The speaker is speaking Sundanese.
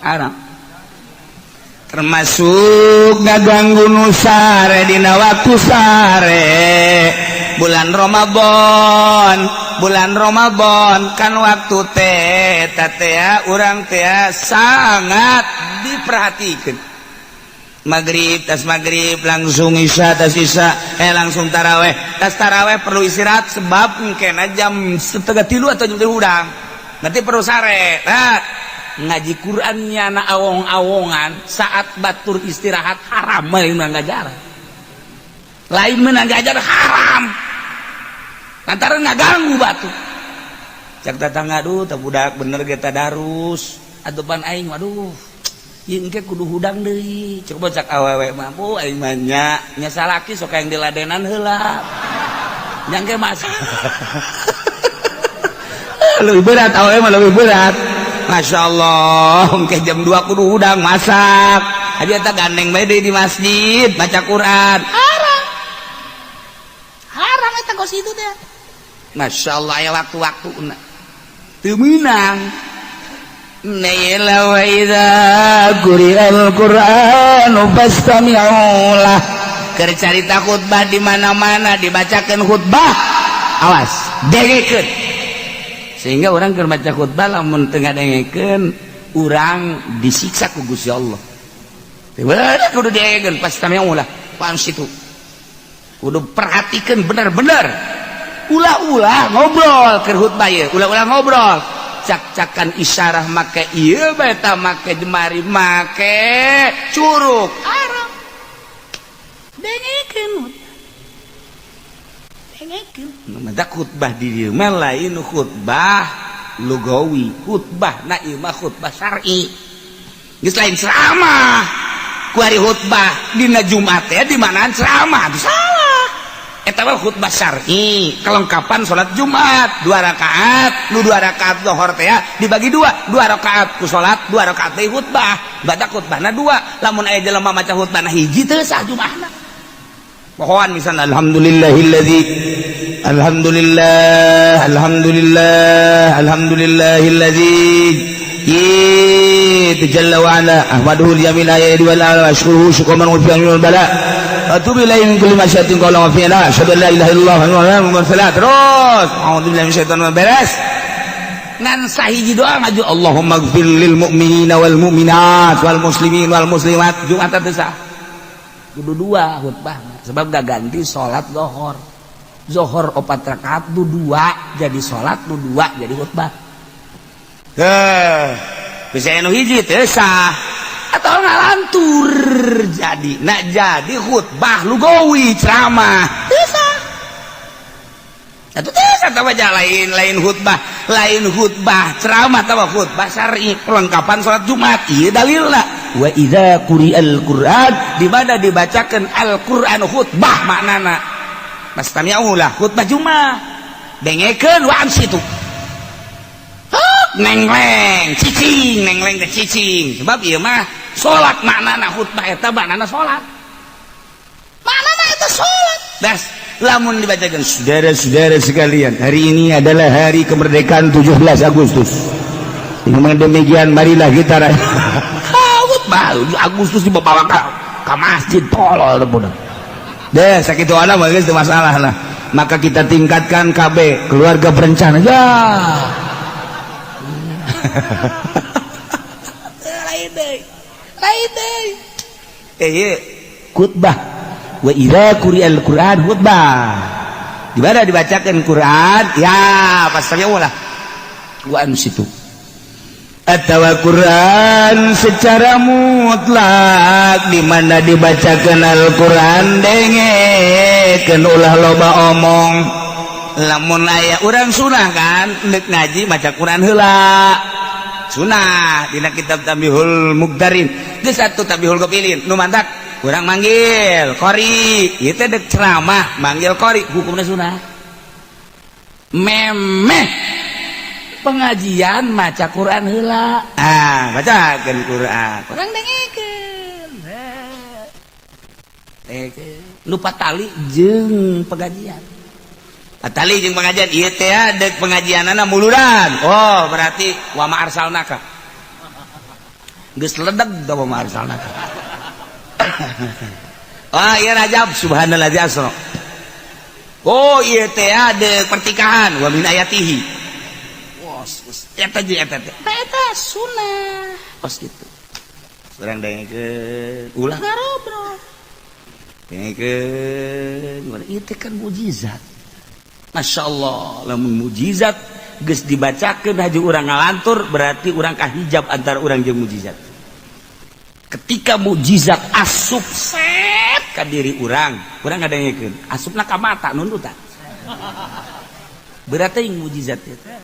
haram. Termasuk ngaganggu nu sare dina waktu sare bulan Ramadan kan waktu teh urang teh sangat diperhatikan. Maghrib langsung isya tas isya langsung taraweh perlu istirahat sebab kena jam 2:30 atau jam 3 udang nanti perlu sare. Ngaji Qur'annya na awong-awongan saat batur istirahat haram lain mengajar haram lantaran ngaganggu batu cak tetangga aduh tak budak bener kita darus adupan aing waduh ieu engke kudu hudang deui coba cak awewe mampu aing mah nya salaki sok yang diladenan heula nya engke mas lebih berat awewe mah lebih berat. Masya Allah, ke jam 2 kudu hudang masak. Aja tak gandeng bae di masjid baca Quran. Haram eta kos itu teh. Masya Allah ya waktu-waktu teu meunang. Naila wa idza quri'al Qur'anu fastami'u lah. Keur carita khutbah di mana-mana dibacakeun khutbah. Awas, dengekeun. Sehingga orang keur baca khutbah lamun teu ngadengekeun urang disiksa ku Gusti Allah. Bener kudu didengekeun pas tamiu ulah pan situ. Kudu perhatikeun bener-bener. Ulah-ulah ngobrol keur khutbah ieu, ulah-ulah ngobrol. Cak-cakan isyarah make ieu bae ta make jemari make curug. Haram. Dengekeun. Mada khutbah di dieu mah lain khutbah lugawi, khutbah na ieu mah khutbah syar'i. Geus lain ceramah. Ku ari khutbah dina Jumat teh di manaan ceramah itu salah. Eta mah khutbah syar'i, kelengkapan salat Jumat 2 rakaat, nu 2 rakaat zuhur teh dibagi 2 rakaat ku salat, 2 rakaat teh khutbah. Badak khutbahna 2, lamun aya jelema maca khutbahna hiji teh sah Jumatna. Mohon misalnya alhamdulillahilladzi tajalla wa ala ahmaduhu al-yamin ayati wal ala ashkuruhu syukran wa fi'an wal bala atubu ilayhi min kulli masyatin qala wa fi'ana asyhadu an la ilaha illallah wa anna muhammadan terus a'udzu billahi minasyaitonir beres ngan sahiji doa maju Allahumma ighfir lil mu'minina wal mu'minat wal muslimin wal muslimat Jumat teh sah kudu 2 khutbah sebab gak ganti sholat zohor 4 rakaat tu 2 jadi sholat tu 2 jadi khutbah bisa anu hiji teh sah atau ngalantur jadi nak jadi khutbah lugawi ceramah teu sah atuh teh sah aja lain khutbah ceramah tawa khutbah syar'i perlengkapan salat Jumat ieu dalilna wa idza quri'al Qur'an di mana dibacakan Al-Qur'an khutbah maknana mastami'u lah khutbah Jumat dengekeun wa ansitu nengleng teh cicing sebab ieu mah salat maknana khutbah eta maknana salat maknana eta salat das lamun dibacakan saudara-saudara sekalian hari ini adalah hari kemerdekaan 17 Agustus dengan demikian marilah kita baru Agustus dibawa ke masjid tolol budak deh sakitu ana mah geus teu masalah lah maka kita tingkatkan KB keluarga berencana ya lain deui khutbah wa idza quri'al Qur'an khutbah di mana dibacakan Quran ya pasnya ulah wa ansitu atau Quran secara mutlak di mana dibacakan Al-Quran dengekeun ulah loba omong lamun aya urang sunah kan neuk ngaji maca Quran heula sunah dina kitab Tabihul Muqtarin geus satu Tabihul Qapilin nu mantak urang manggil qori ieu teh deuk ceramah manggil qori hukumna sunah memeh pengajian maca Quran heula bacakeun Quran urang dengekeun nu patali jeung pengajian patali jeung pengajian ieu teh deuk pengajianana muludan oh berarti wa ma arsalnaka geus ledeg da marsalna. Ah ieu Rajab subhanallah jasro. Oh ieu teh ada pertikahan wa min ayatihi. Wos eta je eta teh. Eta sunah. Pas kitu. Urang dengekeun ulah ngarobrol. Dengekeun ieu teh kan mukjizat. Masyaallah lamun mukjizat geus dibacakeun haji urang ngalantur berarti urang kahijab antara urang jeung mukjizat. Ketika mukjizat asup set ka diri urang ngadengekeun asupna ka mata nundutan berarti yang mukjizat eta